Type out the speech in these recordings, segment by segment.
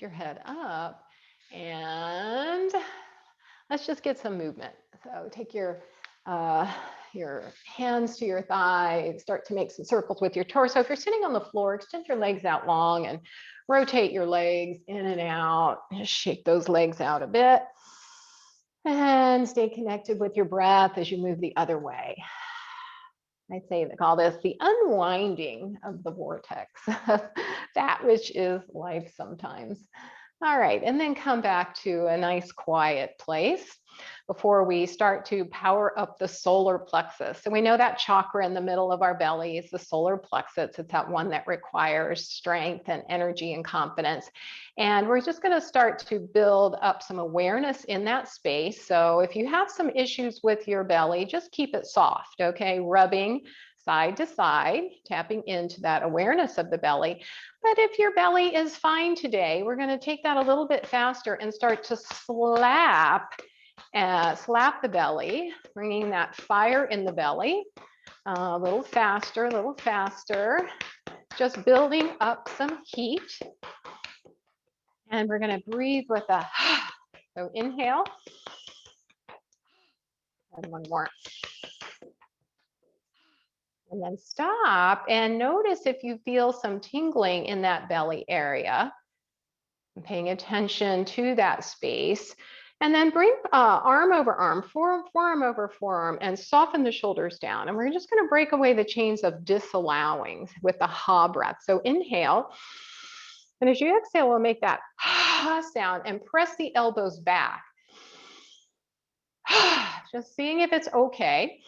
your head up, and let's just get some movement. So take your hands to your thighs, start to make some circles with your torso. If you're sitting on the floor, extend your legs out long and rotate your legs in and out. Just shake those legs out a bit and stay connected with your breath as you move the other way. I say they call this the unwinding of the vortex, that which is life sometimes. All right, and then come back to a nice quiet place before we start to power up the solar plexus. So we know that chakra in the middle of our belly is the solar plexus. It's that one that requires strength and energy and confidence. And we're just going to start to build up some awareness in that space. So if you have some issues with your belly, just keep it soft, okay? Rubbing side to side, tapping into that awareness of the belly. But if your belly is fine today, we're going to take that a little bit faster and start to slap the belly, bringing that fire in the belly a little faster, just building up some heat. And we're going to breathe with a, so inhale, and one more. And then stop and notice if you feel some tingling in that belly area. And paying attention to that space. And then bring arm over arm, forearm over forearm, and soften the shoulders down. And we're just going to break away the chains of disallowing with the ha breath. So inhale. And as you exhale, we'll make that ha sound and press the elbows back. Just seeing if it's okay.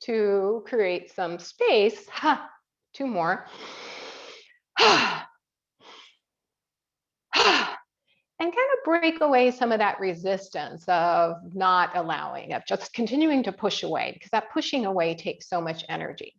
To create some space. Two more. And kind of break away some of that resistance of not allowing, of just continuing to push away, because that pushing away takes so much energy.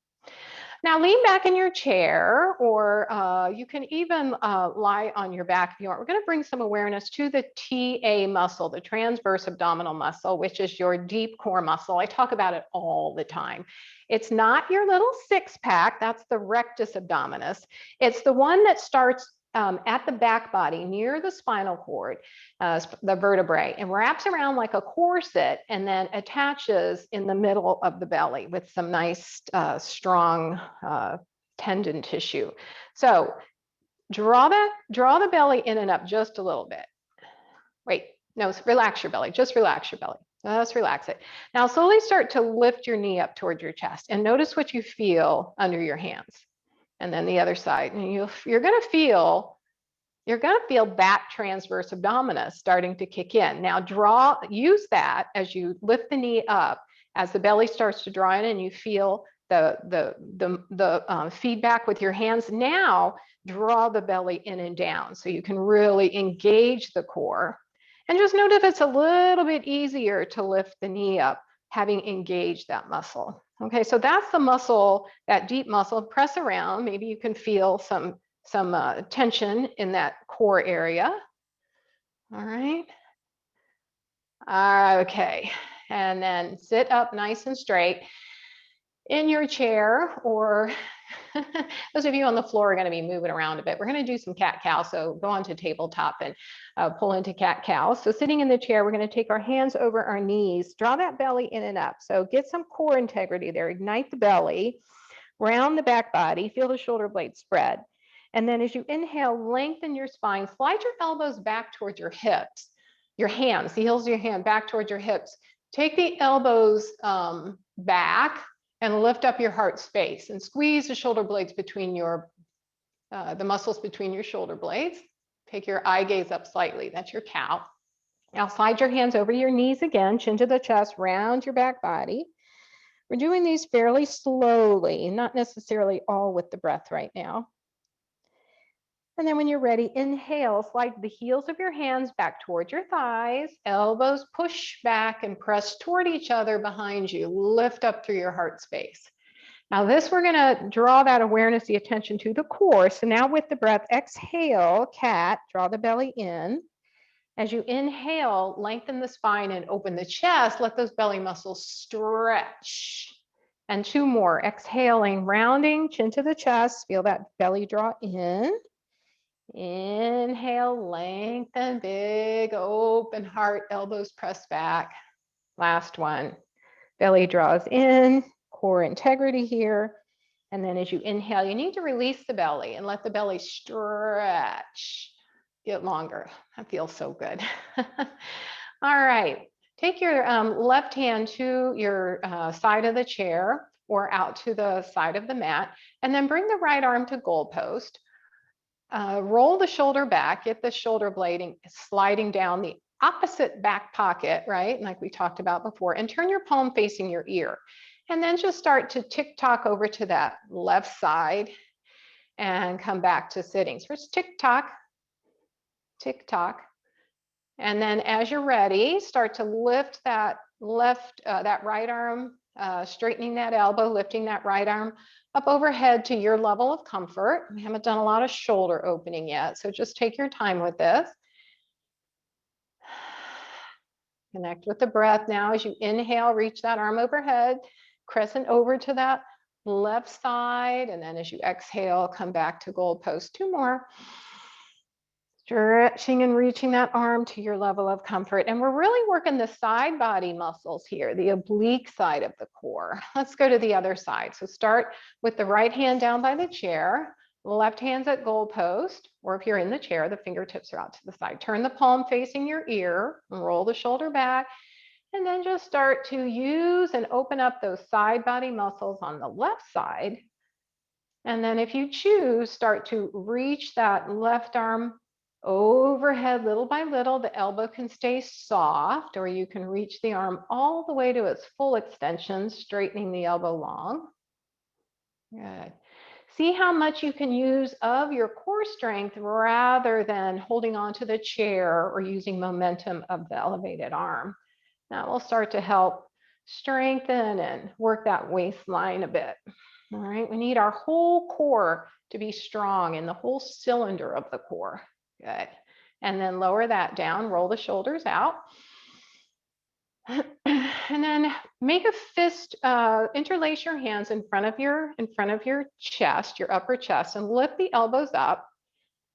Now lean back in your chair, or you can even lie on your back if you want. We're going to bring some awareness to the TA muscle, the transverse abdominal muscle, which is your deep core muscle. I talk about it all the time. It's not your little six pack, that's the rectus abdominis. It's the one that starts at the back body near the spinal cord, the vertebrae, and wraps around like a corset and then attaches in the middle of the belly with some nice strong tendon tissue. So draw the belly in and up just a little bit. Wait, no, relax your belly, just relax your belly. Just relax it. Now slowly start to lift your knee up towards your chest and notice what you feel under your hands. And then the other side, and you're going to feel that transverse abdominis starting to kick in. Now use that as you lift the knee up, as the belly starts to draw in and you feel the feedback with your hands. Now draw the belly in and down so you can really engage the core. And just note if it's a little bit easier to lift the knee up, having engaged that muscle. Okay, so that's the muscle, that deep muscle. Press around. Maybe you can feel some tension in that core area. All right. Okay, and then sit up nice and straight in your chair, or those of you on the floor are going to be moving around a bit. We're going to do some cat-cow, so go onto tabletop and pull into cat-cow. So sitting in the chair, we're going to take our hands over our knees, draw that belly in and up. So get some core integrity there, ignite the belly, round the back body, feel the shoulder blades spread. And then as you inhale, lengthen your spine, slide your elbows back towards your hips, your hands, the heels of your hand back towards your hips. Take the elbows back and lift up your heart space and squeeze the shoulder blades between the muscles between your shoulder blades. Take your eye gaze up slightly, that's your cow. Now slide your hands over your knees again, chin to the chest, round your back body. We're doing these fairly slowly, not necessarily all with the breath right now. And then when you're ready, inhale, slide the heels of your hands back towards your thighs, elbows push back and press toward each other behind you. Lift up through your heart space. Now this, we're gonna draw that awareness, the attention to the core. So now with the breath, exhale, cat, draw the belly in. As you inhale, lengthen the spine and open the chest, let those belly muscles stretch. And 2 more. Exhaling, rounding, chin to the chest. Feel that belly draw in. Inhale, lengthen, big open heart, elbows press back. Last one. Belly draws in, core integrity here. And then as you inhale, you need to release the belly and let the belly stretch, get longer. That feels so good. All right. Take your left hand to your side of the chair or out to the side of the mat, and then bring the right arm to goalpost. Roll the shoulder back, get the shoulder blade sliding down the opposite back pocket, right? Like we talked about before, and turn your palm facing your ear. And then just start to tick-tock over to that left side and come back to sitting. So first tick-tock, tick-tock. And then as you're ready, start to lift that that right arm, straightening that elbow, lifting that right arm up overhead to your level of comfort. We haven't done a lot of shoulder opening yet, so just take your time with this. Connect with the breath now as you inhale, reach that arm overhead, crescent over to that left side, and then as you exhale, come back to goalpost. 2 more. Stretching and reaching that arm to your level of comfort. And we're really working the side body muscles here, the oblique side of the core. Let's go to the other side. So start with the right hand down by the chair, left hand's at goalpost, or if you're in the chair, the fingertips are out to the side. Turn the palm facing your ear and roll the shoulder back. And then just start to use and open up those side body muscles on the left side. And then if you choose, start to reach that left arm overhead little by little. The elbow can stay soft, or you can reach the arm all the way to its full extension, straightening the elbow long. Good. See how much you can use of your core strength rather than holding on to the chair or using momentum of the elevated arm. That will start to help strengthen and work that waistline a bit. All right, we need our whole core to be strong in the whole cylinder of the core. Good. And then lower that down, roll the shoulders out. And then make a fist, interlace your hands in front of your chest, your upper chest, and lift the elbows up.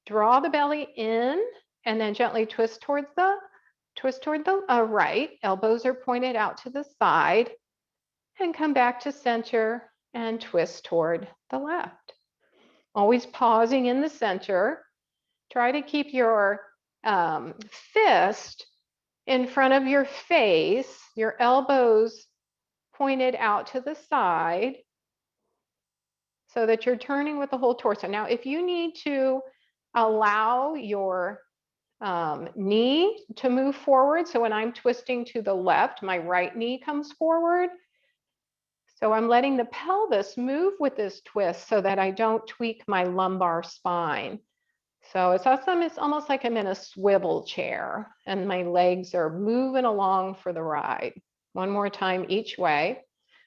Draw the belly in, and then gently twist toward the right. Elbows are pointed out to the side, and come back to center and twist toward the left. Always pausing in the center. Try to keep your fist in front of your face, your elbows pointed out to the side so that you're turning with the whole torso. Now, if you need to allow your knee to move forward, so when I'm twisting to the left, my right knee comes forward. So I'm letting the pelvis move with this twist so that I don't tweak my lumbar spine. So it's awesome. It's almost like I'm in a swivel chair and my legs are moving along for the ride. One more time each way.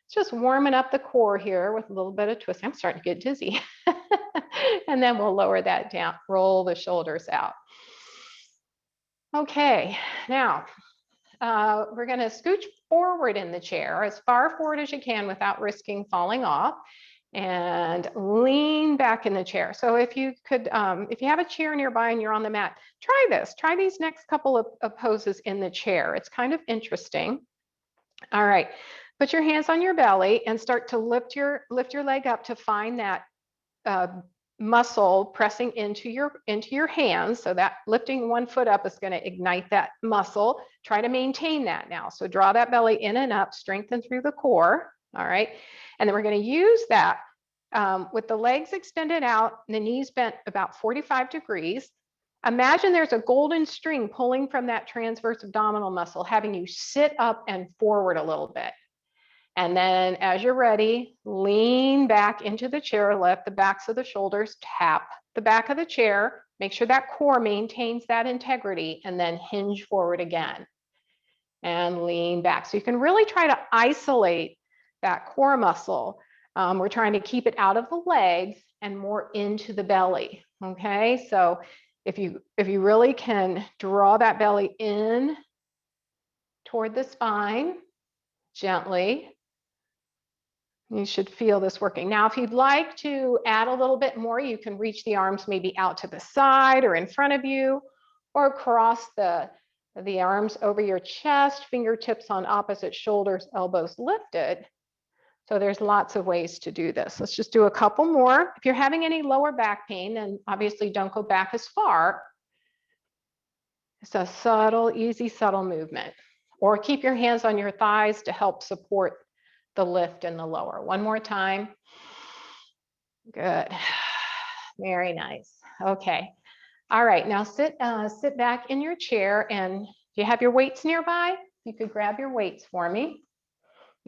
It's just warming up the core here with a little bit of twist. I'm starting to get dizzy. And then we'll lower that down, roll the shoulders out. Okay, now we're going to scooch forward in the chair as far forward as you can without risking falling off. And lean back in the chair. So if you could, if you have a chair nearby and you're on the mat, try this. Try these next couple of poses in the chair. It's kind of interesting. All right, put your hands on your belly and start to lift your leg up to find that muscle pressing into your hands. So that lifting one foot up is going to ignite that muscle. Try to maintain that now. So draw that belly in and up, strengthen through the core. All right. And then we're going to use that with the legs extended out, and the knees bent about 45 degrees. Imagine there's a golden string pulling from that transverse abdominal muscle, having you sit up and forward a little bit. And then as you're ready, lean back into the chair, let the backs of the shoulders tap the back of the chair. Make sure that core maintains that integrity, and then hinge forward again and lean back. So you can really try to isolate that core muscle. We're trying to keep it out of the legs and more into the belly. Okay, so if you really can draw that belly in toward the spine gently, You should feel this working. Now, if you'd like to add a little bit more, you can reach the arms maybe out to the side or in front of you, or cross the arms over your chest, fingertips on opposite shoulders, elbows lifted. So there's lots of ways to do this. Let's just do a couple more. If you're having any lower back pain, then obviously don't go back as far. It's a subtle, easy, subtle movement. Or keep your hands on your thighs to help support the lift in the lower. One more time. Good. Very nice. Okay. All right. Now sit back in your chair, and do you have your weights nearby? You could grab your weights for me.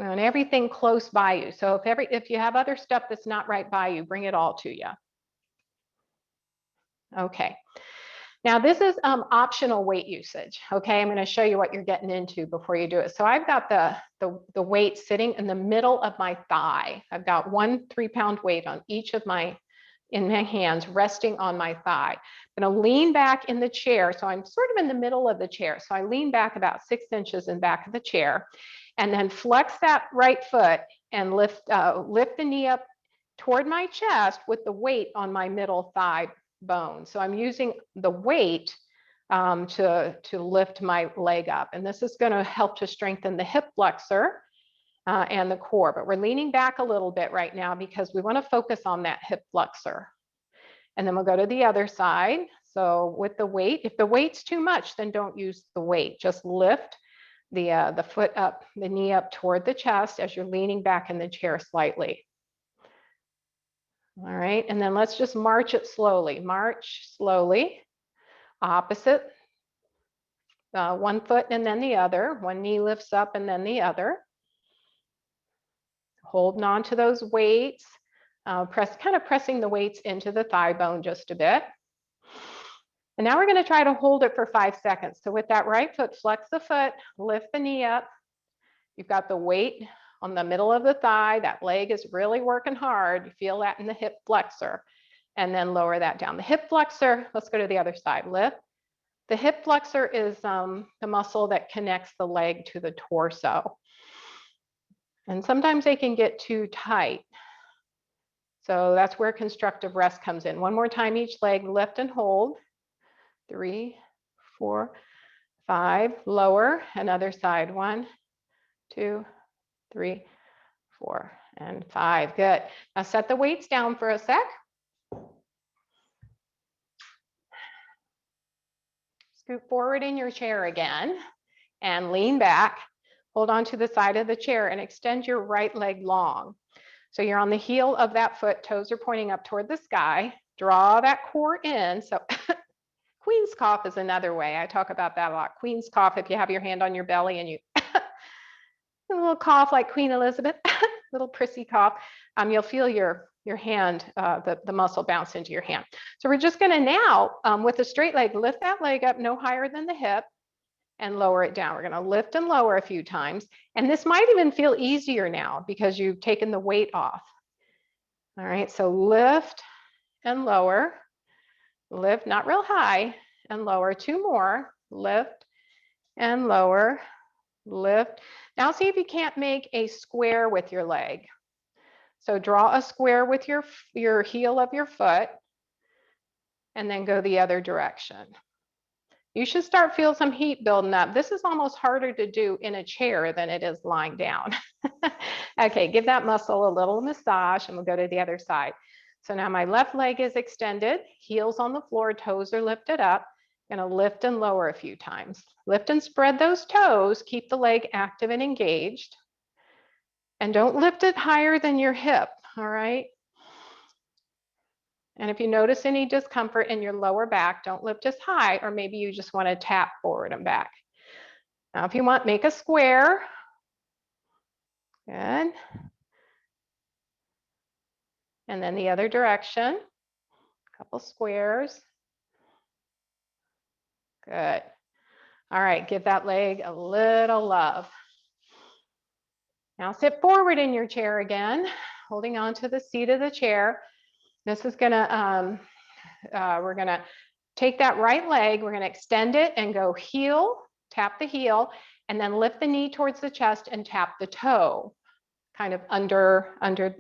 And everything close by you. So if you have other stuff that's not right by you, bring it all to you. Okay. Now this is optional weight usage. Okay, I'm going to show you what you're getting into before you do it. So I've got the weight sitting in the middle of my thigh. I've got 1 3-pound weight on each of my hands resting on my thigh. I'm going to lean back in the chair. So I'm sort of in the middle of the chair. So I lean back about 6 inches in back of the chair, and then flex that right foot and lift the knee up toward my chest with the weight on my middle thigh bone. So I'm using the weight to lift my leg up. And this is going to help to strengthen the hip flexor and the core. But we're leaning back a little bit right now because we want to focus on that hip flexor. And then we'll go to the other side. So with the weight, if the weight's too much, then don't use the weight. Just lift the foot up, the knee up toward the chest as you're leaning back in the chair slightly. All right, and then let's just march it slowly. March slowly, opposite, 1 foot and then the other. One knee lifts up and then the other. Holding on to those weights, kind of pressing the weights into the thigh bone just a bit. And now we're going to try to hold it for 5 seconds. So with that right foot, flex the foot, lift the knee up. You've got the weight on the middle of the thigh. That leg is really working hard. You feel that in the hip flexor. And then lower that down. The hip flexor, let's go to the other side. Lift. The hip flexor is the muscle that connects the leg to the torso. And sometimes they can get too tight. So that's where constructive rest comes in. One more time each leg, lift and hold. 3, 4, 5. Lower, another side. 1, 2, 3, 4, and 5. Good. Now set the weights down for a sec. Scoot forward in your chair again and lean back. Hold on to the side of the chair and extend your right leg long. So you're on the heel of that foot, toes are pointing up toward the sky. Draw that core in. So Queen's cough is another way. I talk about that a lot. Queen's cough, if you have your hand on your belly and you a little cough like Queen Elizabeth, little prissy cough, you'll feel your hand, the muscle bounce into your hand. So we're just going to now, with a straight leg, lift that leg up no higher than the hip and lower it down. We're going to lift and lower a few times. And this might even feel easier now because you've taken the weight off. All right, so lift and lower. Lift, not real high, and lower. 2 more. Lift and lower. Lift. Now see if you can't make a square with your leg. So draw a square with your heel of your foot and then go the other direction. You should start feel some heat building up. This is almost harder to do in a chair than it is lying down. Okay, give that muscle a little massage and we'll go to the other side. So now my left leg is extended, heels on the floor, toes are lifted up. Going to lift and lower a few times. Lift and spread those toes, keep the leg active and engaged. And don't lift it higher than your hip, all right? And if you notice any discomfort in your lower back, don't lift as high, or maybe you just want to tap forward and back. Now, if you want, make a square. Good. And then the other direction, a couple squares. Good. All right, give that leg a little love. Now sit forward in your chair again, holding on to the seat of the chair. This is gonna, we're gonna take that right leg, we're gonna extend it and go heel, tap the heel, and then lift the knee towards the chest and tap the toe. kind of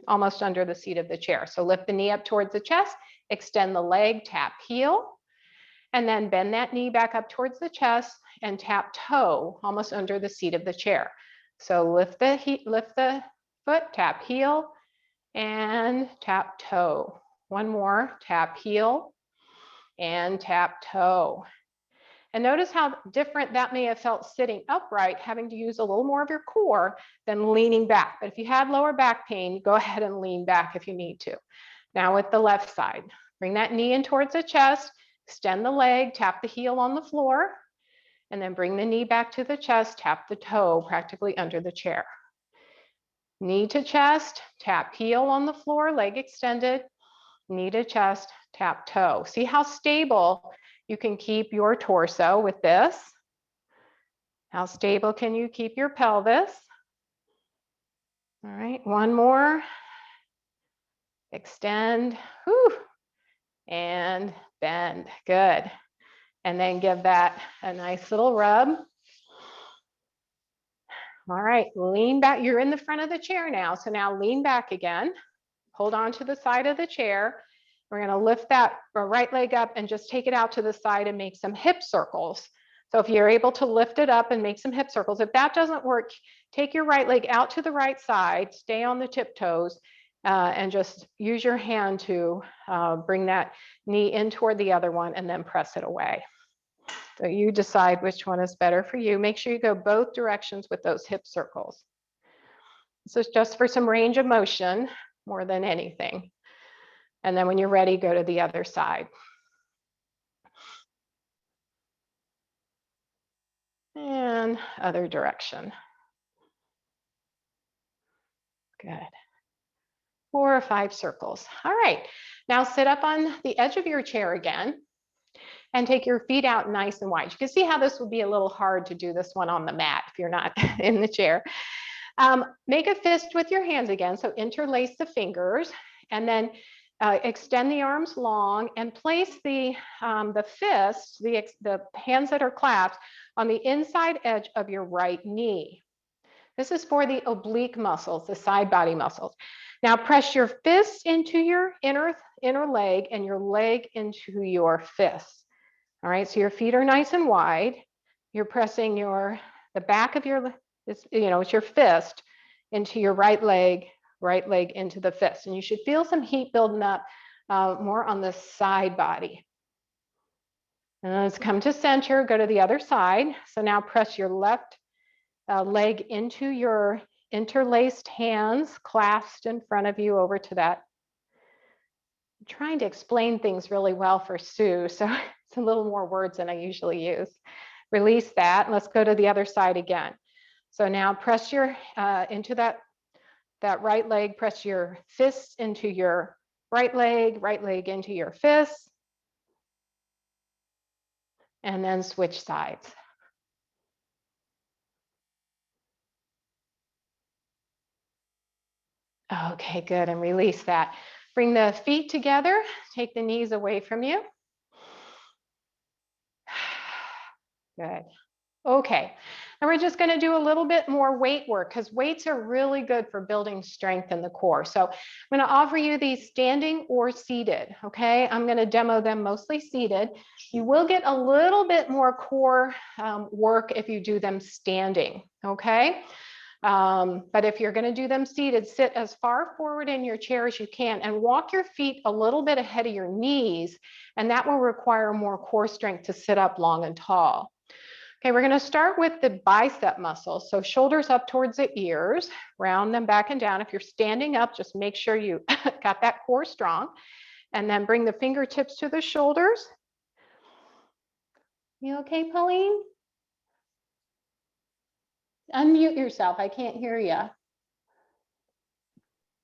almost under the seat of the chair. So lift the knee up towards the chest, extend the leg, tap heel, and then bend that knee back up towards the chest and tap toe almost under the seat of the chair. So lift the foot, tap heel, and tap toe. One more, tap heel and tap toe. And notice how different that may have felt sitting upright, having to use a little more of your core than leaning back. But if you had lower back pain, go ahead and lean back if you need to. Now with the left side, bring that knee in towards the chest, extend the leg, tap the heel on the floor, and then bring the knee back to the chest, tap the toe practically under the chair. Knee to chest, tap heel on the floor, leg extended, knee to chest, tap toe. See how stable you can keep your torso with this? How stable can you keep your pelvis? All right, one more. Extend, whew, and bend, good. And then give that a nice little rub. All right, lean back. You're in the front of the chair now. So now lean back again. Hold on to the side of the chair. We're going to lift that right leg up and just take it out to the side and make some hip circles. So if you're able to lift it up and make some hip circles, if that doesn't work, take your right leg out to the right side, stay on the tiptoes, and just use your hand to bring that knee in toward the other one and then press it away. So you decide which one is better for you. Make sure you go both directions with those hip circles. This is just for some range of motion more than anything. And then when you're ready, go to the other side. And other direction. Good. 4 or 5 circles. All right, now sit up on the edge of your chair again and take your feet out nice and wide. You can see how this would be a little hard to do this one on the mat if you're not in the chair. Make a fist with your hands again, so interlace the fingers and then extend the arms long and place the fists, the hands that are clasped, on the inside edge of your right knee. This is for the oblique muscles, the side body muscles. Now press your fists into your inner leg and your leg into your fists. All right, so your feet are nice and wide. You're pressing the back of it's your fist into your right leg into the fist. And you should feel some heat building up more on the side body. And let's come to center, go to the other side. So now press your left leg into your interlaced hands, clasped in front of you over to that. I'm trying to explain things really well for Sue, so it's a little more words than I usually use. Release that. Let's go to the other side again. So now press your into that right leg, press your fists into your right leg into your fists, and then switch sides. Okay, good, and release that. Bring the feet together, take the knees away from you. Good. Okay, and we're just going to do a little bit more weight work because weights are really good for building strength in the core. So I'm going to offer you these standing or seated. Okay, I'm going to demo them mostly seated. You will get a little bit more core work if you do them standing. Okay, but if you're going to do them seated, sit as far forward in your chair as you can and walk your feet a little bit ahead of your knees, and that will require more core strength to sit up long and tall. Okay, we're going to start with the bicep muscles. So shoulders up towards the ears, round them back and down. If you're standing up, just make sure you got that core strong. And then bring the fingertips to the shoulders. You okay, Pauline? Unmute yourself. I can't hear you.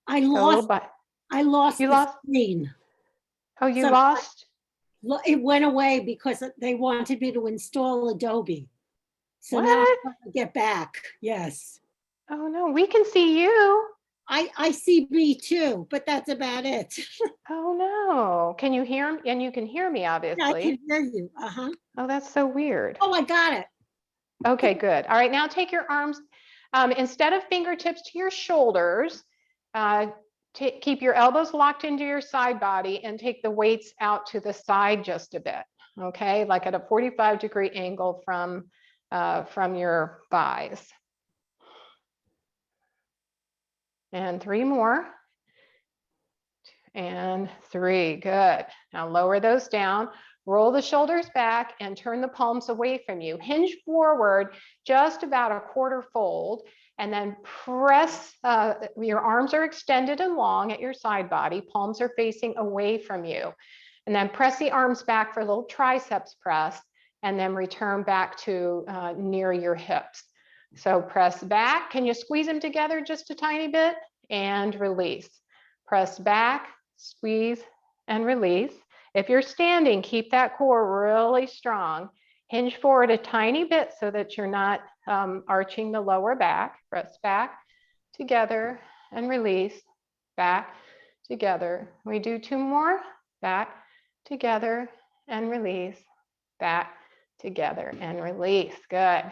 I lost the screen. Oh, you lost? It went away because they wanted me to install Adobe. So what? Now I'm trying to get back. Yes. Oh no, we can see you. I see me too, but that's about it. Oh no. Can you hear me? And you can hear me, obviously. Yeah, I can hear you. Oh, that's so weird. Oh, I got it. Okay, good. All right, now take your arms Instead of fingertips to your shoulders, keep your elbows locked into your side body and take the weights out to the side just a bit, okay? Like at a 45-degree angle from your thighs. And 3 more. And 3, good. Now lower those down, roll the shoulders back and turn the palms away from you. Hinge forward just about a quarter fold and then press, your arms are extended and long at your side body, palms are facing away from you. And then press the arms back for a little triceps press and then return back to near your hips. So press back, can you squeeze them together just a tiny bit? And release. Press back, squeeze, and release. If you're standing, keep that core really strong. Hinge forward a tiny bit so that you're not arching the lower back. Press back, together, and release. Back, together. We do 2 more. Back, together, and release. Back, together, and release. Good.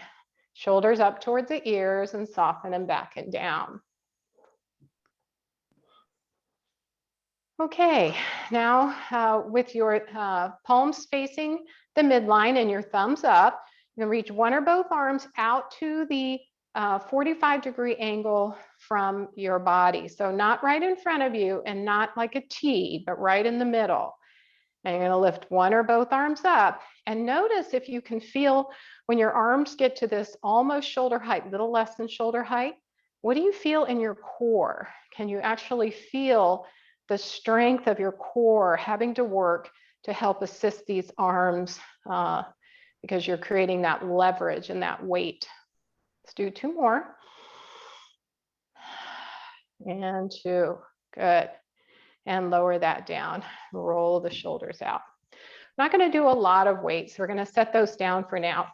Shoulders up towards the ears and soften them back and down. Okay, now with your palms facing the midline and your thumbs up, you can reach one or both arms out to the 45-degree angle from your body. So not right in front of you and not like a T, but right in the middle. And you're going to lift one or both arms up. And notice if you can feel when your arms get to this almost shoulder height, little less than shoulder height, what do you feel in your core? Can you actually feel the strength of your core having to work to help assist these arms because you're creating that leverage and that weight? Let's do 2 more. And 2, good. And lower that down, roll the shoulders out. I'm not going to do a lot of weights. We're going to set those down for now.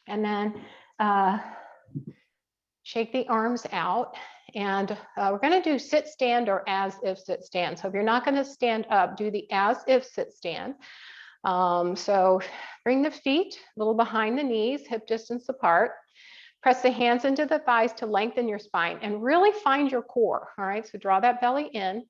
And then shake the arms out. And we're going to do sit stand or as if sit stand. So if you're not going to stand up, do the as if sit stand. So bring the feet a little behind the knees, hip distance apart. Press the hands into the thighs to lengthen your spine and really find your core. All right, so draw that belly in.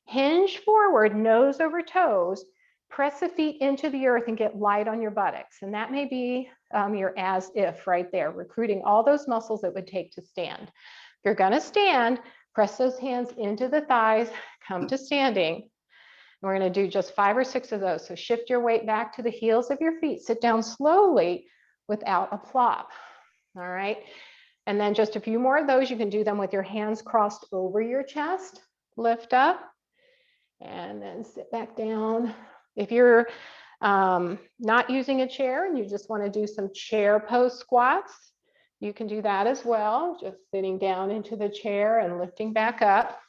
Hinge forward, nose over toes. Press the feet into the earth and get light on your buttocks. And that may be your as if right there, recruiting all those muscles it would take to stand. If you're going to stand, press those hands into the thighs, come to standing. And we're going to do just 5 or 6 of those. So shift your weight back to the heels of your feet. Sit down slowly without a plop. All right. And then just a few more of those. You can do them with your hands crossed over your chest. Lift up and then sit back down. If you're not using a chair and you just want to do some chair pose squats, you can do that as well. Just sitting down into the chair and lifting back up.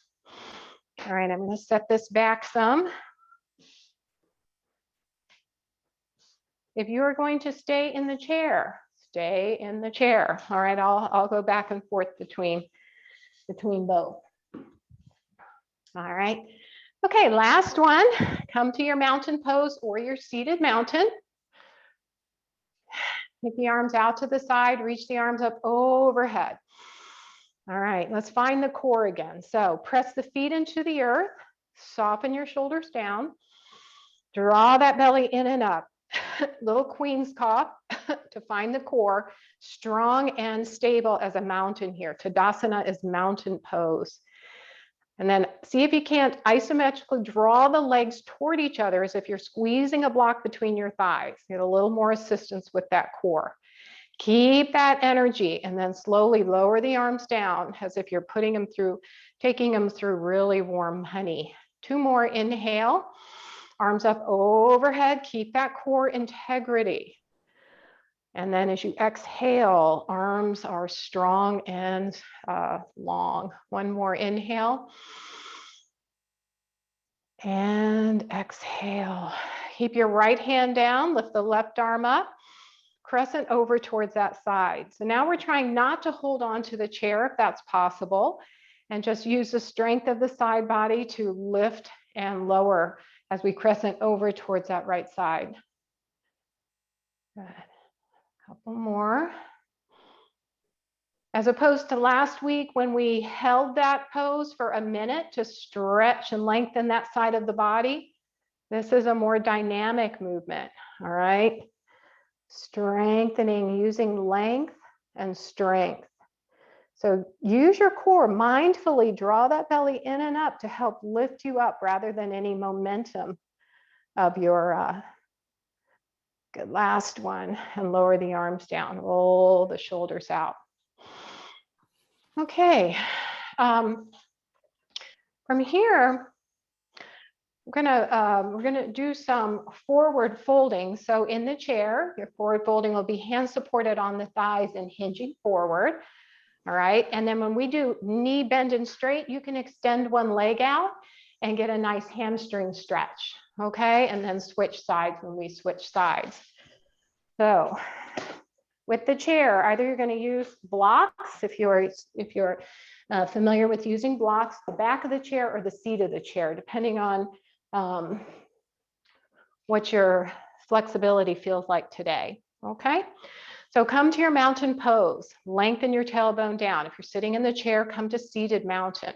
All right, I'm going to set this back some. If you are going to stay in the chair, stay in the chair. All right, I'll go back and forth between both. All right. Okay, last one. Come to your mountain pose or your seated mountain. Take the arms out to the side, reach the arms up overhead. All right, let's find the core again. So press the feet into the earth, soften your shoulders down, draw that belly in and up. Little queen's cough to find the core, strong and stable as a mountain here. Tadasana is mountain pose. And then see if you can't isometrically draw the legs toward each other as if you're squeezing a block between your thighs. Get a little more assistance with that core. Keep that energy and then slowly lower the arms down as if you're putting them through, taking them through really warm honey. 2 more, inhale, arms up overhead, keep that core integrity. And then as you exhale, arms are strong and long. 1 more inhale. And exhale. Keep your right hand down, lift the left arm up, crescent over towards that side. So now we're trying not to hold on to the chair if that's possible, and just use the strength of the side body to lift and lower as we crescent over towards that right side. Good. Couple more. As opposed to last week when we held that pose for a minute to stretch and lengthen that side of the body. This is a more dynamic movement, all right? Strengthening, using length and strength. So use your core, mindfully draw that belly in and up to help lift you up rather than any momentum of your good last one, and lower the arms down, roll the shoulders out. Okay, from here, we're gonna do some forward folding. So in the chair, your forward folding will be hand supported on the thighs and hinging forward. All right, and then when we do knee bend and straight, you can extend one leg out and get a nice hamstring stretch. Okay, and then switch sides when we switch sides. So with the chair, either you're going to use blocks if you're familiar with using blocks, the back of the chair or the seat of the chair, depending on what your flexibility feels like today. Okay, so come to your mountain pose, lengthen your tailbone down. If you're sitting in the chair, come to seated mountain.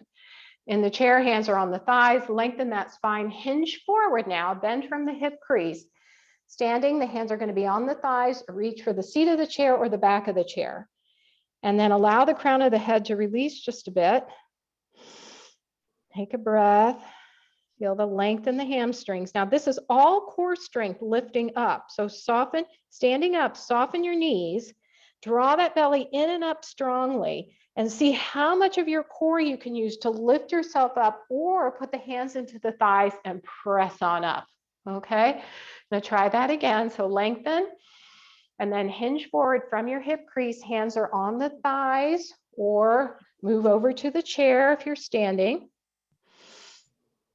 In the chair, hands are on the thighs, lengthen that spine, hinge forward now, bend from the hip crease. Standing, the hands are going to be on the thighs, reach for the seat of the chair or the back of the chair. And then allow the crown of the head to release just a bit. Take a breath. Feel the length in the hamstrings. Now this is all core strength lifting up. So soften, standing up, soften your knees, draw that belly in and up strongly, and see how much of your core you can use to lift yourself up, or put the hands into the thighs and press on up. Okay, now try that again. So lengthen and then hinge forward from your hip crease. Hands are on the thighs, or move over to the chair if you're standing.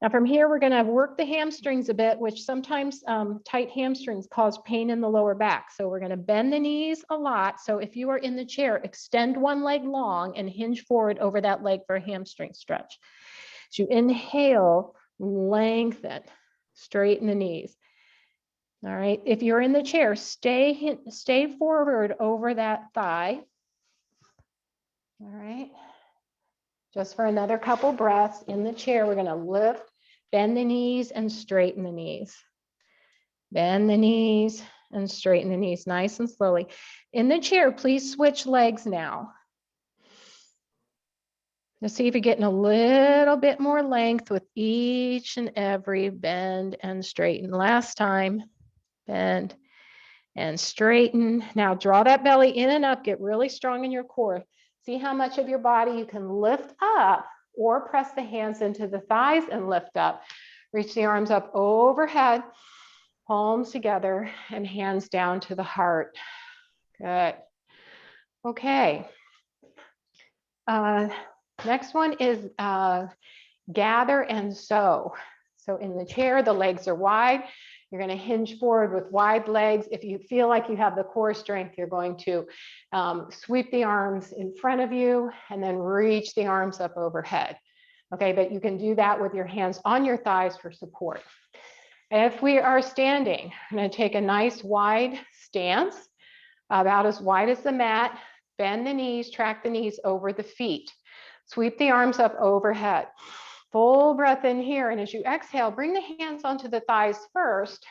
Now from here, we're going to work the hamstrings a bit, which sometimes tight hamstrings cause pain in the lower back. So we're going to bend the knees a lot. So if you are in the chair, extend one leg long and hinge forward over that leg for a hamstring stretch. So you inhale, lengthen, straighten the knees. All right, if you're in the chair, stay forward over that thigh. All right, just for another couple breaths. In the chair, we're going to lift, bend the knees and straighten the knees. Bend the knees and straighten the knees, nice and slowly. In the chair, please switch legs now. Let's see if you're getting a little bit more length with each and every bend and straighten. Last time, bend and straighten. Now draw that belly in and up, get really strong in your core. See how much of your body you can lift up, or press the hands into the thighs and lift up. Reach the arms up overhead, palms together, and hands down to the heart. Good. Okay. Next one is gather and sew. So in the chair, the legs are wide. You're going to hinge forward with wide legs. If you feel like you have the core strength, you're going to sweep the arms in front of you and then reach the arms up overhead. Okay, but you can do that with your hands on your thighs for support. If we are standing, I'm going to take a nice wide stance, about as wide as the mat. Bend the knees, track the knees over the feet. Sweep the arms up overhead. Full breath in here, and as you exhale, bring the hands onto the thighs first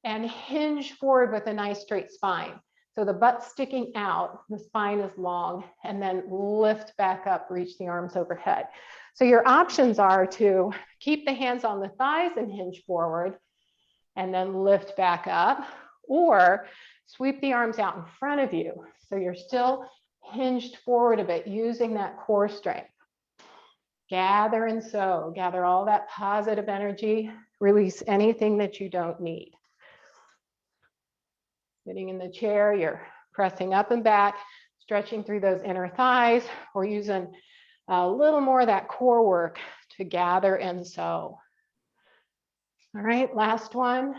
and hinge forward with a nice straight spine. So the butt's sticking out, the spine is long, and then lift back up, reach the arms overhead. So your options are to keep the hands on the thighs and hinge forward, and then lift back up, or sweep the arms out in front of you. So you're still hinged forward a bit, using that core strength. Gather and sew, gather all that positive energy, release anything that you don't need. Sitting in the chair, you're pressing up and back, stretching through those inner thighs, or using a little more of that core work to gather and sew. All right, last one.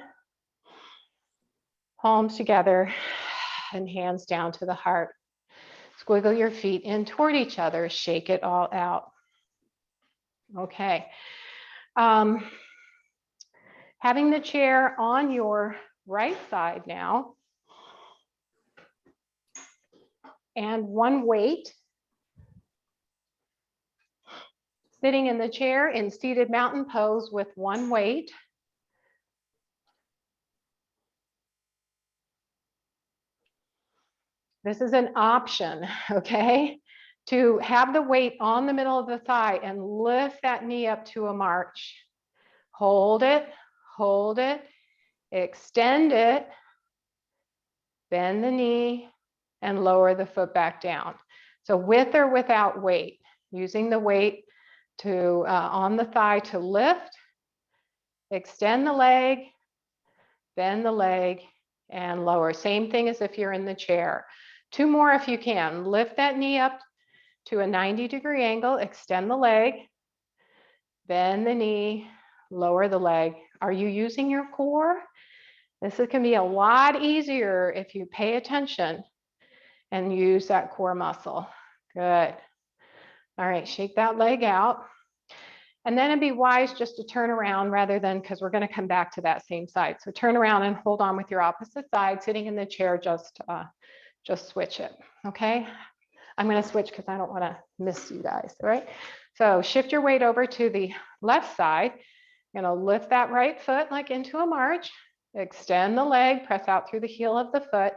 Palms together and hands down to the heart. Squiggle your feet in toward each other, shake it all out. Okay. Having the chair on your right side now, and one weight Sitting in the chair in seated mountain pose with one weight. This is an option, okay? To have the weight on the middle of the thigh and lift that knee up to a march. Hold it, extend it, bend the knee, and lower the foot back down. So with or without weight, using the weight to on the thigh to lift, extend the leg, bend the leg, and lower. Same thing as if you're in the chair. 2 more if you can. Lift that knee up to a 90-degree angle, extend the leg, bend the knee, lower the leg. Are you using your core? This can be a lot easier if you pay attention and use that core muscle. Good. All right, shake that leg out. And then it'd be wise just to turn around rather than, because we're going to come back to that same side. So turn around and hold on with your opposite side. Sitting in the chair, just switch it, okay? I'm going to switch because I don't want to miss you guys, all right? So shift your weight over to the left side. You're going to lift that right foot like into a march. Extend the leg, press out through the heel of the foot,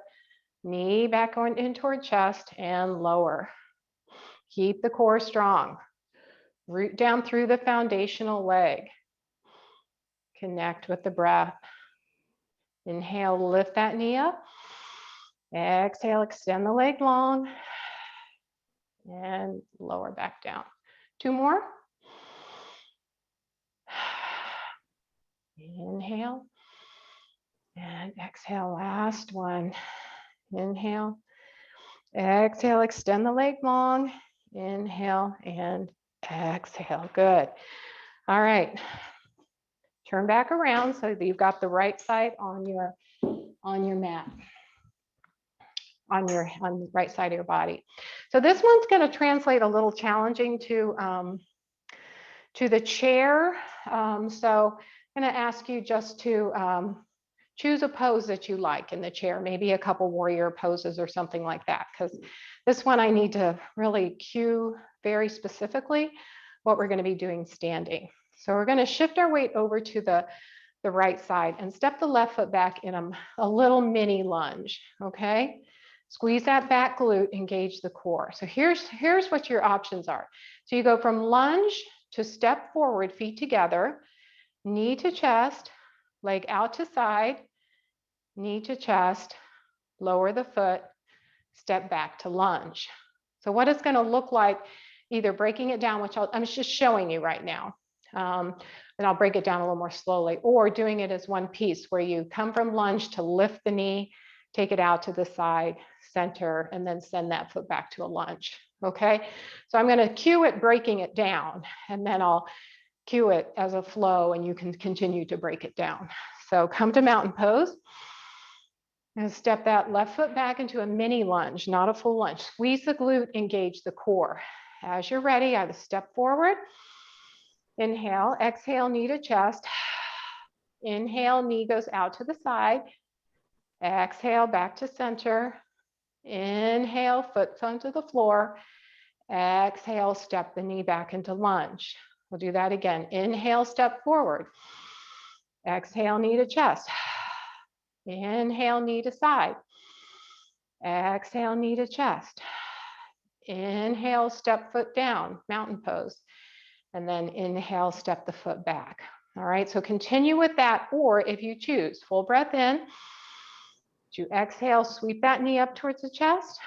knee back going in toward chest and lower. Keep the core strong. Root down through the foundational leg. Connect with the breath. Inhale, lift that knee up. Exhale, extend the leg long. And lower back down. 2 more. Inhale. And exhale, last one. Inhale. Exhale, extend the leg long. Inhale and exhale. Good. All right. Turn back around so that you've got the right side on your mat, on the right side of your body. So this one's going to translate a little challenging to the chair. So I'm going to ask you just to choose a pose that you like in the chair, maybe a couple warrior poses or something like that, because this one I need to really cue very specifically what we're going to be doing standing. So we're going to shift our weight over to the right side and step the left foot back in a little mini lunge, okay? Squeeze that back glute, engage the core. So here's what your options are. So you go from lunge to step forward, feet together, knee to chest, leg out to side, knee to chest, lower the foot, step back to lunge. So what it's going to look like, either breaking it down, which I'm just showing you right now, and I'll break it down a little more slowly, or doing it as one piece where you come from lunge to lift the knee, take it out to the side, center, and then send that foot back to a lunge. Okay, so I'm going to cue it breaking it down, and then I'll cue it as a flow, and you can continue to break it down. So come to mountain pose. And step that left foot back into a mini lunge, not a full lunge. Squeeze the glute, engage the core. As you're ready, either step forward, inhale, exhale, knee to chest. Inhale, knee goes out to the side. Exhale, back to center. Inhale, foot onto the floor. Exhale, step the knee back into lunge. We'll do that again. Inhale, step forward. Exhale, knee to chest. Inhale, knee to side. Exhale, knee to chest. Inhale, step foot down, mountain pose. And then inhale, step the foot back. All right, so continue with that, or if you choose, full breath in. To exhale, sweep that knee up towards the chest,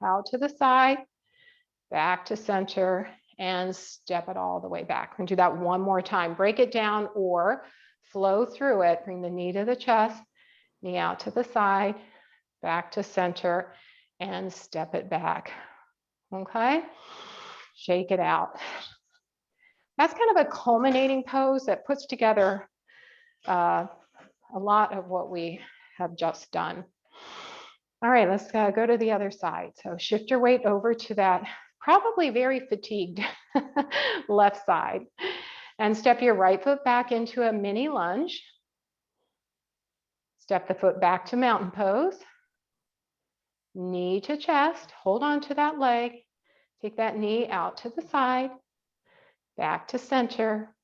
out to the side, back to center, and step it all the way back. We're gonna do that one more time. Break it down or flow through it. Bring the knee to the chest, knee out to the side, back to center, and step it back. Okay, shake it out. That's kind of a culminating pose that puts together a lot of what we have just done. All right, let's go to the other side. So shift your weight over to that probably very fatigued left side, and step your right foot back into a mini lunge. Step the foot back to mountain pose. Knee to chest, hold on to that leg. Take that knee out to the side, back to center,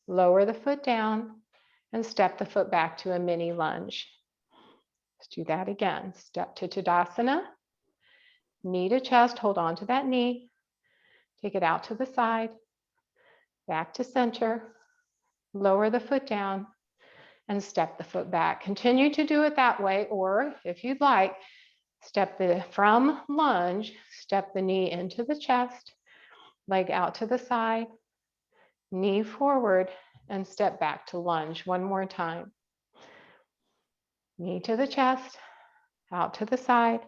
lower the foot down, and step the foot back to a mini lunge. Let's do that again. Step to Tadasana, knee to chest, hold on to that knee, take it out to the side, back to center, lower the foot down, and step the foot back. Continue to do it that way, or if you'd like, from lunge, step the knee into the chest, leg out to the side, knee forward, and step back to lunge. One more time. Knee to the chest, out to the side,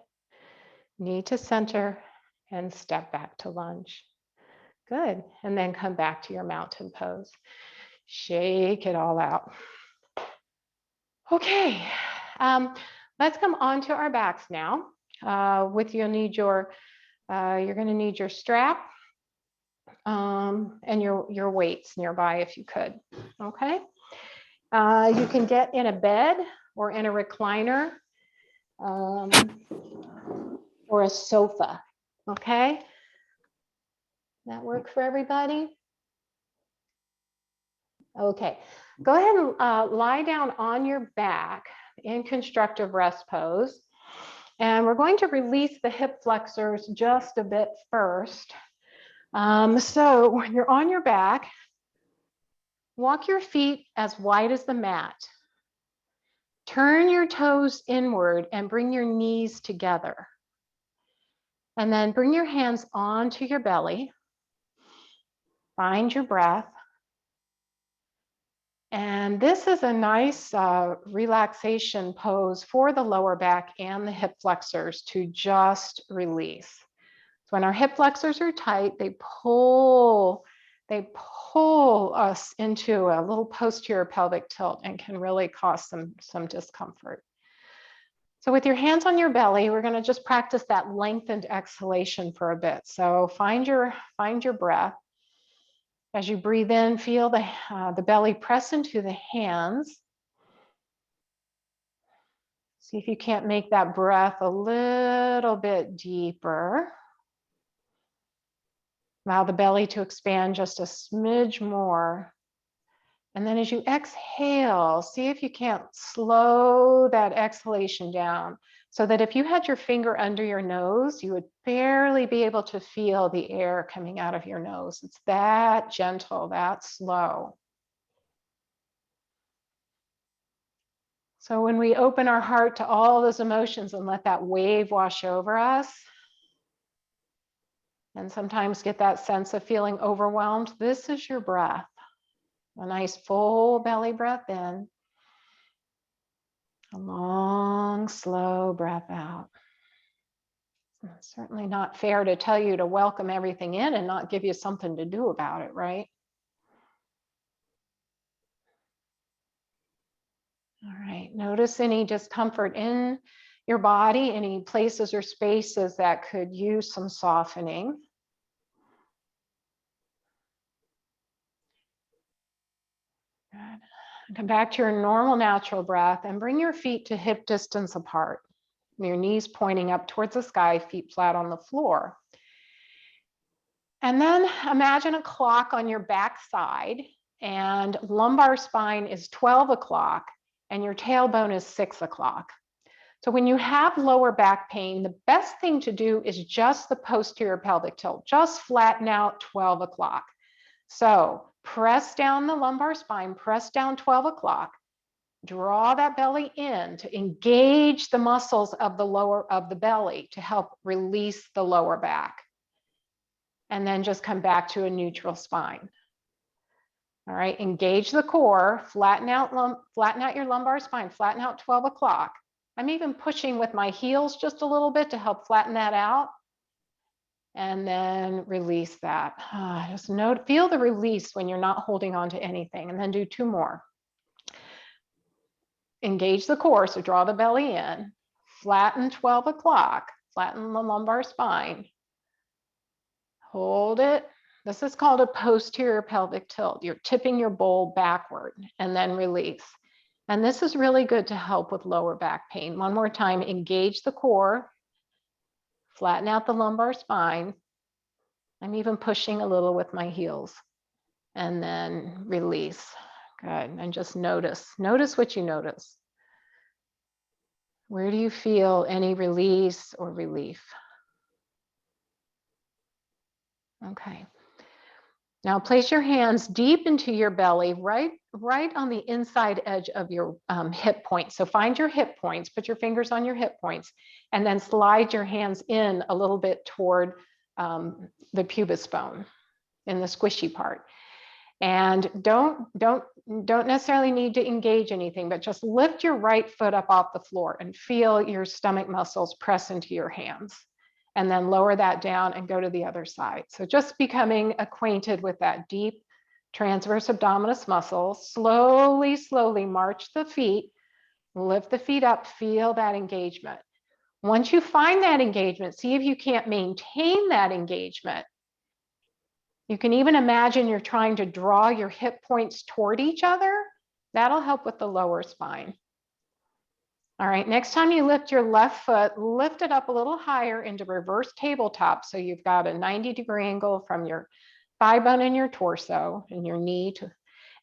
knee to center, and step back to lunge. Good. And then come back to your mountain pose. Shake it all out. Okay. Let's come onto our backs now. You're going to need your strap and your weights nearby if you could. Okay. You can get in a bed or in a recliner or a sofa. Okay. That work for everybody? Okay. Go ahead and lie down on your back in constructive rest pose. And we're going to release the hip flexors just a bit first. So when you're on your back, walk your feet as wide as the mat. Turn your toes inward and bring your knees together. And then bring your hands onto your belly. Find your breath. And this is a nice relaxation pose for the lower back and the hip flexors to just release. So when our hip flexors are tight, they pull us into a little posterior pelvic tilt and can really cause some discomfort. So with your hands on your belly, we're going to just practice that lengthened exhalation for a bit. So find your breath. As you breathe in, feel the belly press into the hands. See if you can't make that breath a little bit deeper. Allow the belly to expand just a smidge more. And then as you exhale, see if you can't slow that exhalation down so that if you had your finger under your nose, you would barely be able to feel the air coming out of your nose. It's that gentle, that slow. So when we open our heart to all those emotions and let that wave wash over us, and sometimes get that sense of feeling overwhelmed, this is your breath. A nice full belly breath in. A long, slow breath out. It's certainly not fair to tell you to welcome everything in and not give you something to do about it, right? All right, notice any discomfort in your body, any places or spaces that could use some softening. Good. Come back to your normal natural breath and bring your feet to hip distance apart. Your knees pointing up towards the sky, feet flat on the floor. And then imagine a clock on your back side and lumbar spine is 12 o'clock and your tailbone is 6 o'clock. So when you have lower back pain, the best thing to do is just the posterior pelvic tilt, just flatten out 12 o'clock. So press down the lumbar spine, press down 12 o'clock, draw that belly in to engage the muscles of the belly to help release the lower back. And then just come back to a neutral spine. All right, engage the core, flatten out your lumbar spine, flatten out 12 o'clock. I'm even pushing with my heels just a little bit to help flatten that out. And then release that. Just feel the release when you're not holding on to anything. And then do 2 more. Engage the core, so draw the belly in. Flatten 12 o'clock, flatten the lumbar spine. Hold it. This is called a posterior pelvic tilt. You're tipping your bowl backward and then release. And this is really good to help with lower back pain. One more time, engage the core, flatten out the lumbar spine. I'm even pushing a little with my heels. and then release. Good, and just notice what you notice. Where do you feel any release or relief? Okay. Now place your hands deep into your belly, right on the inside edge of your hip points. So find your hip points, put your fingers on your hip points, and then slide your hands in a little bit toward the pubis bone in the squishy part. And don't necessarily need to engage anything, but just lift your right foot up off the floor and feel your stomach muscles press into your hands. And then lower that down and go to the other side. So just becoming acquainted with that deep transverse abdominis muscle. Slowly, slowly march the feet, lift the feet up, feel that engagement. Once you find that engagement, see if you can't maintain that engagement. You can even imagine you're trying to draw your hip points toward each other. That'll help with the lower spine. All right, next time you lift your left foot, lift it up a little higher into reverse tabletop. So you've got a 90-degree angle from your thigh bone and your torso and your knee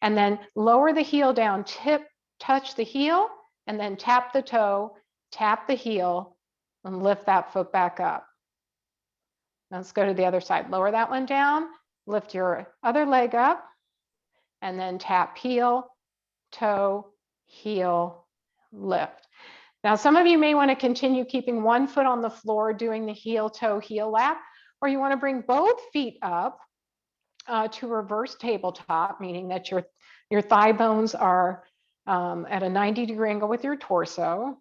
and then lower the heel down, touch the heel, and then tap the toe, tap the heel, and lift that foot back up. Let's go to the other side. Lower that one down, lift your other leg up, and then tap heel, toe, heel, lift. Now, some of you may want to continue keeping one foot on the floor doing the heel, toe, heel lap, or you want to bring both feet up to reverse tabletop, meaning that your thigh bones are at a 90-degree angle with your torso.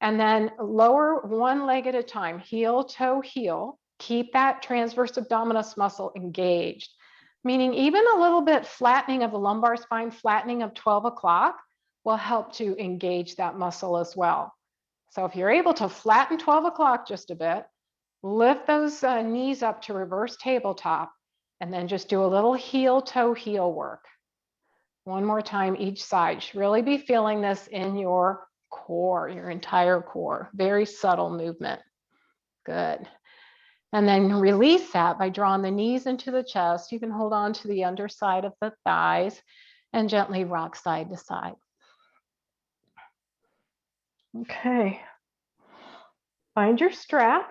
And then lower one leg at a time, heel, toe, heel. Keep that transverse abdominis muscle engaged, meaning even a little bit flattening of the lumbar spine, flattening of 12 o'clock will help to engage that muscle as well. So if you're able to flatten 12 o'clock just a bit, lift those knees up to reverse tabletop, and then just do a little heel, toe, heel work. One more time each side. You should really be feeling this in your core, your entire core. Very subtle movement. Good. And then release that by drawing the knees into the chest. You can hold on to the underside of the thighs and gently rock side to side. Okay. Find your strap.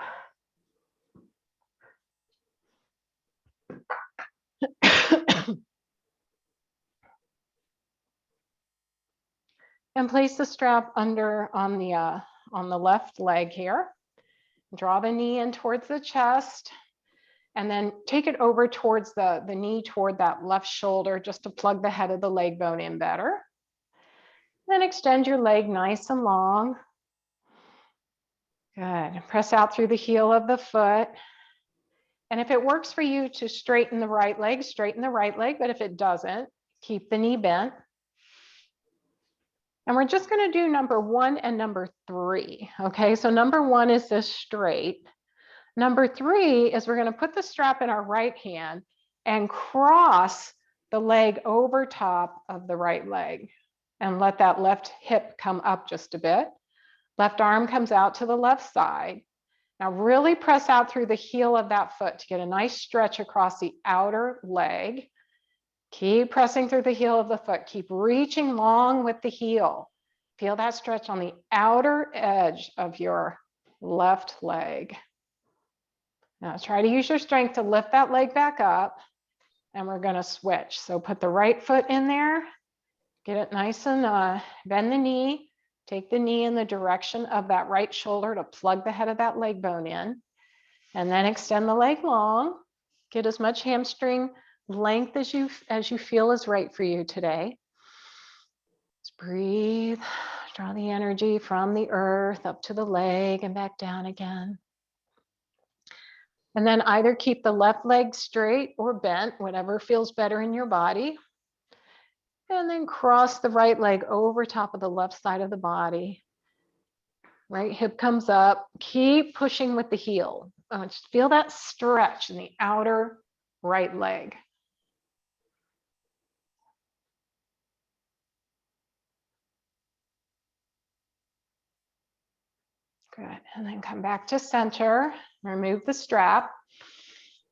And place the strap under on the left leg here. Draw the knee in towards the chest, and then take it over towards the knee toward that left shoulder just to plug the head of the leg bone in better. Then extend your leg nice and long. Good. Press out through the heel of the foot. And if it works for you to straighten the right leg, straighten the right leg. But if it doesn't, keep the knee bent. And we're just going to do number 1 and number 3. Okay, so number 1 is this straight. Number 3 is we're going to put the strap in our right hand and cross the leg over top of the right leg and let that left hip come up just a bit. Left arm comes out to the left side. Now really press out through the heel of that foot to get a nice stretch across the outer leg. Keep pressing through the heel of the foot. Keep reaching long with the heel. Feel that stretch on the outer edge of your left leg. Now try to use your strength to lift that leg back up, and we're going to switch. So put the right foot in there, get it nice and bend the knee, take the knee in the direction of that right shoulder to plug the head of that leg bone in, and then extend the leg long. Get as much hamstring length as you feel is right for you today. Just breathe, draw the energy from the earth up to the leg and back down again. And then either keep the left leg straight or bent, whatever feels better in your body. And then cross the right leg over top of the left side of the body. Right hip comes up. Keep pushing with the heel. Just feel that stretch in the outer right leg. Good. And then come back to center. Remove the strap.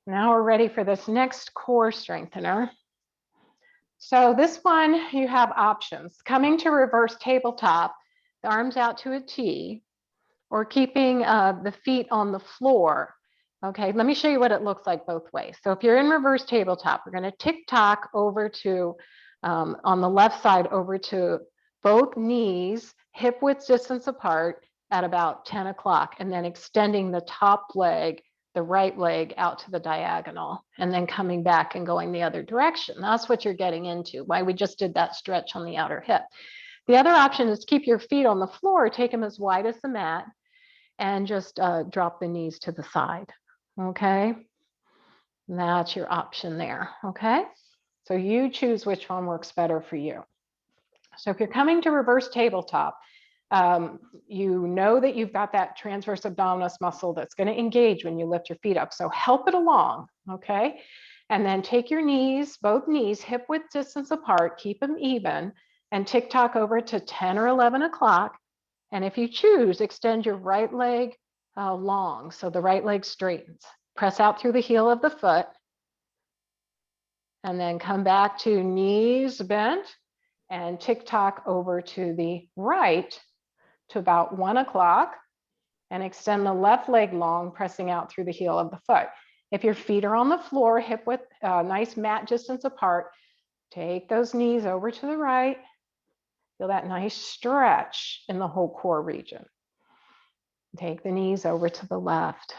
Now we're ready for this next core strengthener. So this one, you have options. Coming to reverse tabletop, the arms out to a T, or keeping the feet on the floor. Okay, let me show you what it looks like both ways. So if you're in reverse tabletop, we're going to tick-tock over to, on the left side, over to both knees, hip width distance apart at about 10 o'clock, and then extending the top leg, the right leg out to the diagonal, and then coming back and going the other direction. That's what you're getting into, why we just did that stretch on the outer hip. The other option is to keep your feet on the floor, take them as wide as the mat, and just drop the knees to the side, okay? And that's your option there, okay? So you choose which one works better for you. So if you're coming to reverse tabletop, you know that you've got that transverse abdominis muscle that's going to engage when you lift your feet up. So help it along, okay? And then take your knees, both knees, hip width distance apart, keep them even, and tick-tock over to 10 or 11 o'clock. And if you choose, extend your right leg long, so the right leg straightens. Press out through the heel of the foot, and then come back to knees bent, and tick-tock over to the right to about 1 o'clock, and extend the left leg long, pressing out through the heel of the foot. If your feet are on the floor, hip width, nice mat distance apart, take those knees over to the right. Feel that nice stretch in the whole core region. Take the knees over to the left.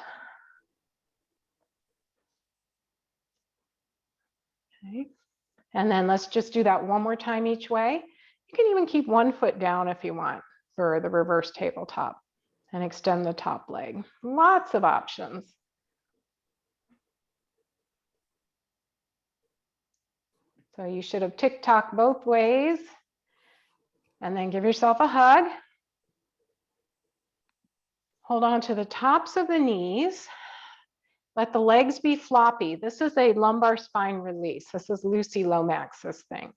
Okay. And then let's just do that one more time each way. You can even keep one foot down if you want for the reverse tabletop and extend the top leg. Lots of options. So you should have tick-tock both ways, and then give yourself a hug. Hold on to the tops of the knees. Let the legs be floppy. This is a lumbar spine release. This is Lucy Lomax's thing.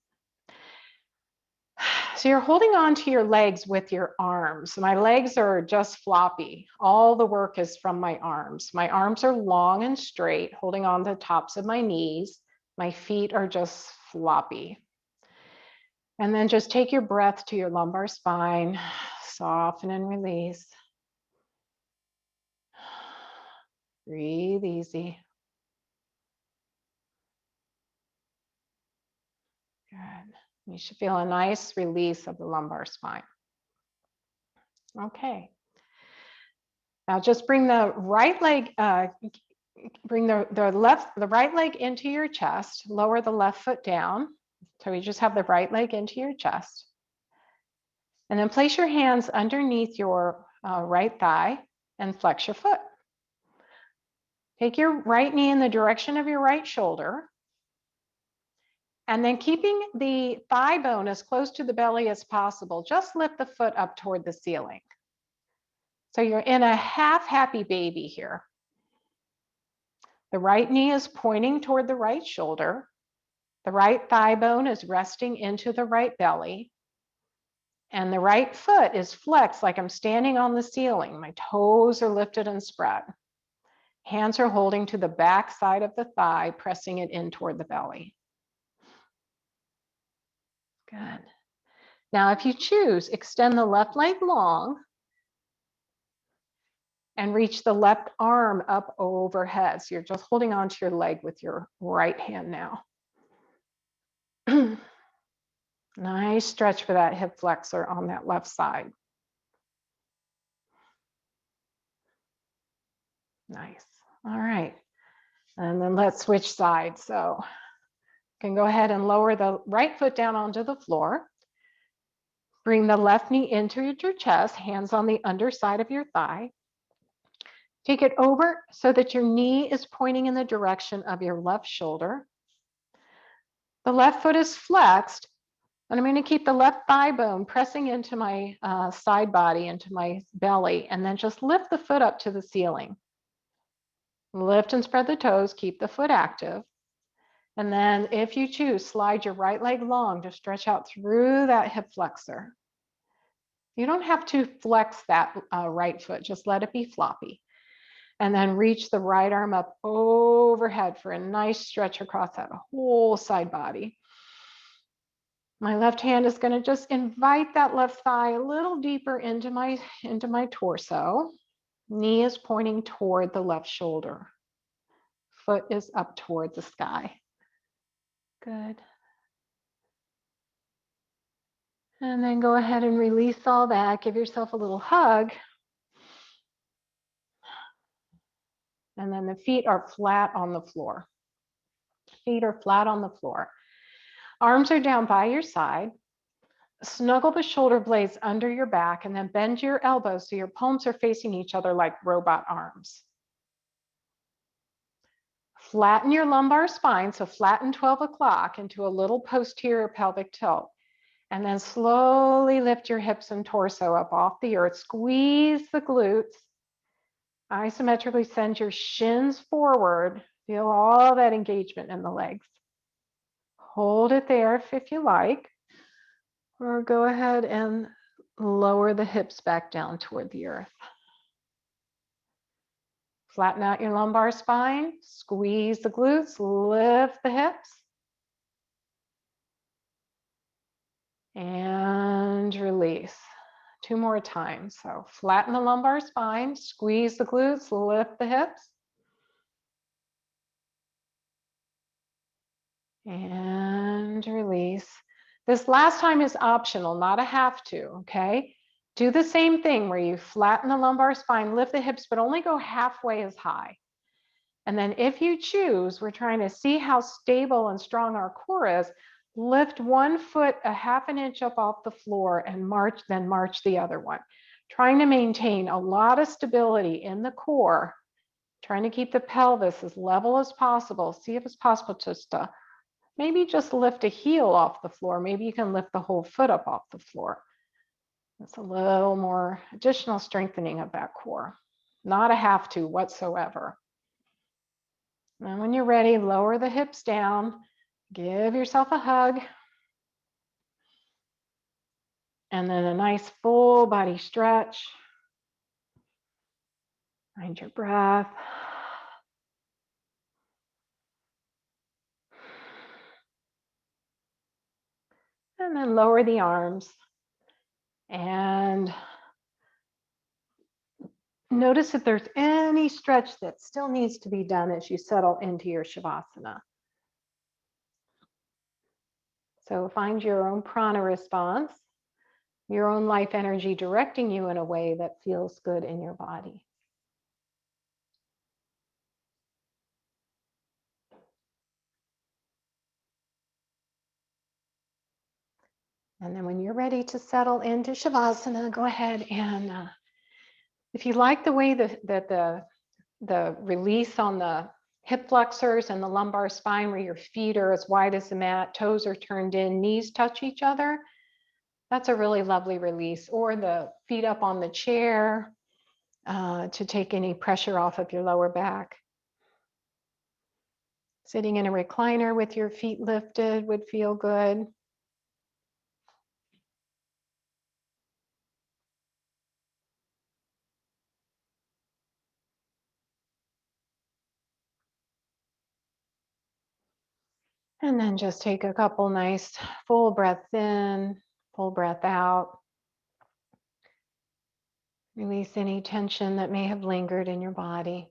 So you're holding on to your legs with your arms. My legs are just floppy. All the work is from my arms. My arms are long and straight, holding on to the tops of my knees. My feet are just floppy. And then just take your breath to your lumbar spine, soften and release. Breathe easy. Good. You should feel a nice release of the lumbar spine. Okay. Now just bring the right leg, bring the right leg into your chest, lower the left foot down. So we just have the right leg into your chest. And then place your hands underneath your right thigh and flex your foot. Take your right knee in the direction of your right shoulder. And then keeping the thigh bone as close to the belly as possible, just lift the foot up toward the ceiling. So you're in a half happy baby here. The right knee is pointing toward the right shoulder. The right thigh bone is resting into the right belly. And the right foot is flexed like I'm standing on the ceiling. My toes are lifted and spread. Hands are holding to the back side of the thigh, pressing it in toward the belly. Good. Now, if you choose, extend the left leg long and reach the left arm up overhead. So you're just holding onto your leg with your right hand now. Nice stretch for that hip flexor on that left side. Nice. All right. And then let's switch sides. So you can go ahead and lower the right foot down onto the floor. Bring the left knee into your chest, hands on the underside of your thigh. Take it over so that your knee is pointing in the direction of your left shoulder. The left foot is flexed, and I'm going to keep the left thigh bone pressing into my side body, into my belly, and then just lift the foot up to the ceiling. Lift and spread the toes, keep the foot active. And then if you choose, slide your right leg long to stretch out through that hip flexor. You don't have to flex that right foot, just let it be floppy. And then reach the right arm up overhead for a nice stretch across that whole side body. My left hand is going to just invite that left thigh a little deeper into my torso. Knee is pointing toward the left shoulder. Foot is up toward the sky. Good. And then go ahead and release all that. Give yourself a little hug. And then the feet are flat on the floor. Feet are flat on the floor. Arms are down by your side. Snuggle the shoulder blades under your back and then bend your elbows so your palms are facing each other like robot arms. Flatten your lumbar spine, so flatten 12 o'clock into a little posterior pelvic tilt. And then slowly lift your hips and torso up off the earth. Squeeze the glutes. Isometrically send your shins forward. Feel all that engagement in the legs. Hold it there if you like. Or go ahead and lower the hips back down toward the earth. Flatten out your lumbar spine, squeeze the glutes, lift the hips. And release. 2 more times. So flatten the lumbar spine, squeeze the glutes, lift the hips. And release. This last time is optional, not a have to, okay? Do the same thing where you flatten the lumbar spine, lift the hips, but only go halfway as high. And then if you choose, we're trying to see how stable and strong our core is, lift one foot a half an inch up off the floor and then march the other one. Trying to maintain a lot of stability in the core, trying to keep the pelvis as level as possible. See if it's possible just to maybe just lift a heel off the floor. Maybe you can lift the whole foot up off the floor. That's a little more additional strengthening of that core. Not a have to whatsoever. And when you're ready, lower the hips down, give yourself a hug, and then a nice full body stretch. Find your breath. And then lower the arms. And notice if there's any stretch that still needs to be done as you settle into your Shavasana. So find your own prana response, your own life energy directing you in a way that feels good in your body. And then when you're ready to settle into Shavasana, go ahead and if you like the way that the release on the hip flexors and the lumbar spine where your feet are as wide as the mat, toes are turned in, knees touch each other, that's a really lovely release. Or the feet up on the chair to take any pressure off of your lower back. Sitting in a recliner with your feet lifted would feel good. And then just take a couple nice full breaths in, full breath out. Release any tension that may have lingered in your body.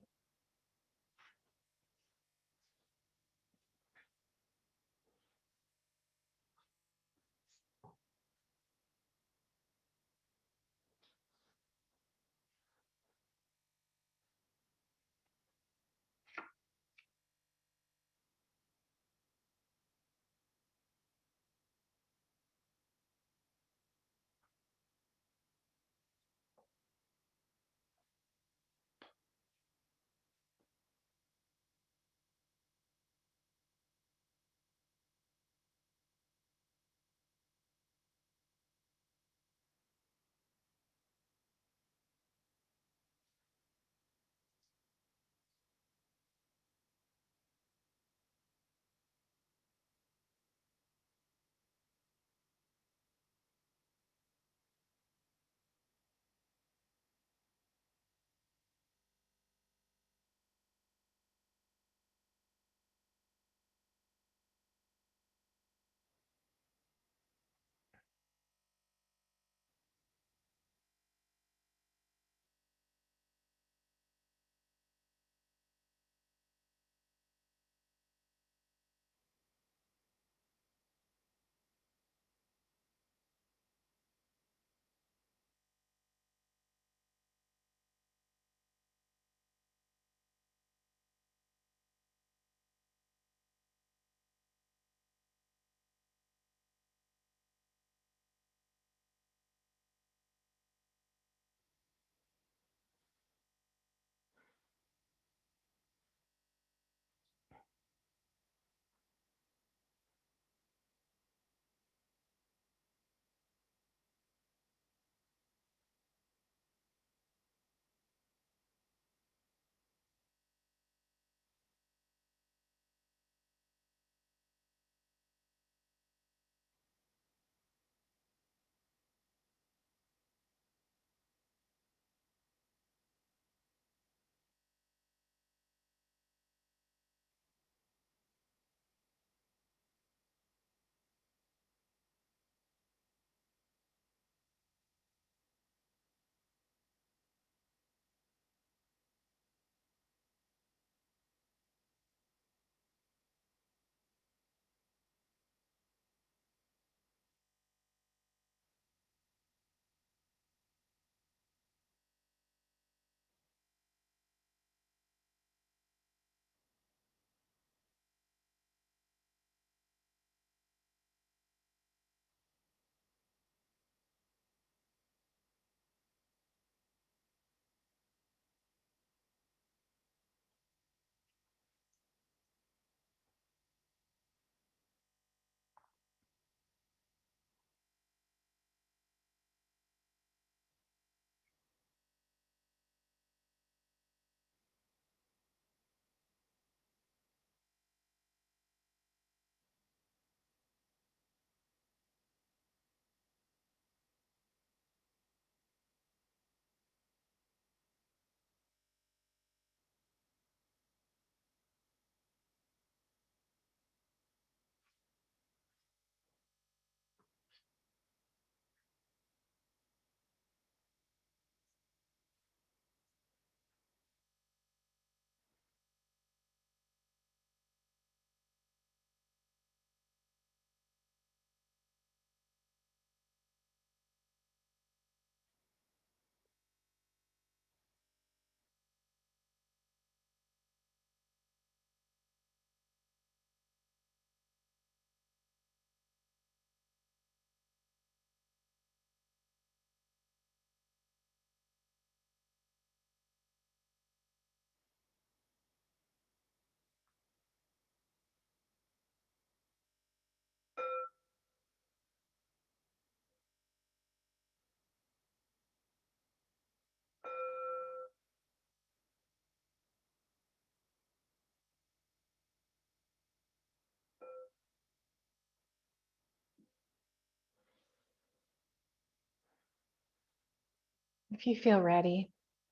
If you feel ready,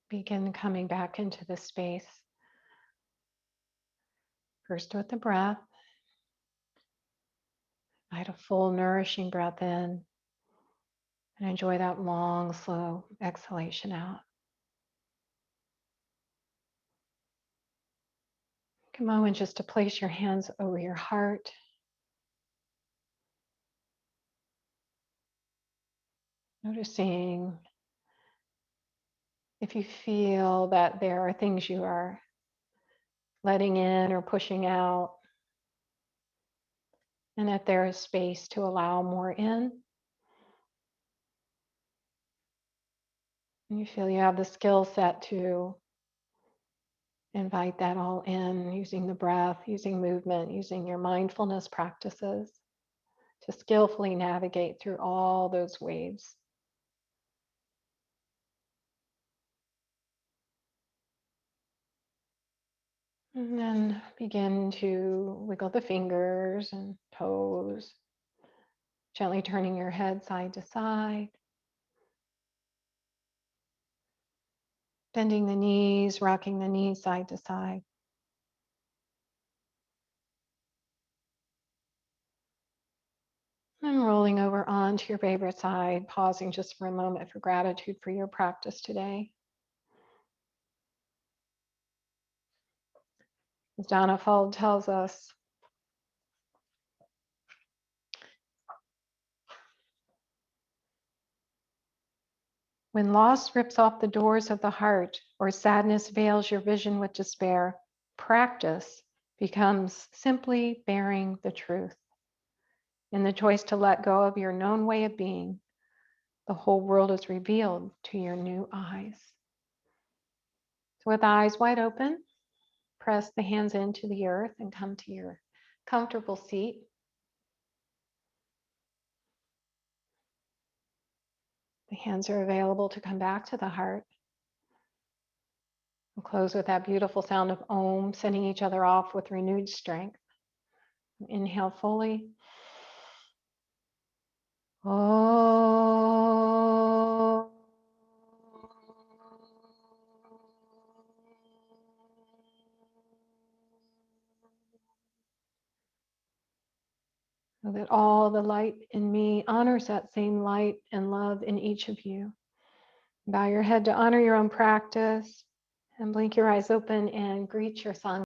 begin coming back into the space. First with the breath. Invite a full, nourishing breath in and enjoy that long, slow exhalation out. Take a moment just to place your hands over your heart. Noticing if you feel that there are things you are letting in or pushing out, and that there is space to allow more in. And you feel you have the skill set to invite that all in using the breath, using movement, using your mindfulness practices to skillfully navigate through all those waves. And then begin to wiggle the fingers and toes, gently turning your head side to side, bending the knees, rocking the knees side to side. And rolling over onto your favorite side, pausing just for a moment for gratitude for your practice today. As Donna Fuld tells us, when loss rips off the doors of the heart or sadness veils your vision with despair, practice becomes simply bearing the truth. In the choice to let go of your known way of being, the whole world is revealed to your new eyes. So with eyes wide open, press the hands into the earth and come to your comfortable seat. The hands are available to come back to the heart. We'll close with that beautiful sound of Om, sending each other off with renewed strength. Inhale fully. Om. So that all the light in me honors that same light and love in each of you. Bow your head to honor your own practice and blink your eyes open and greet your Sangha.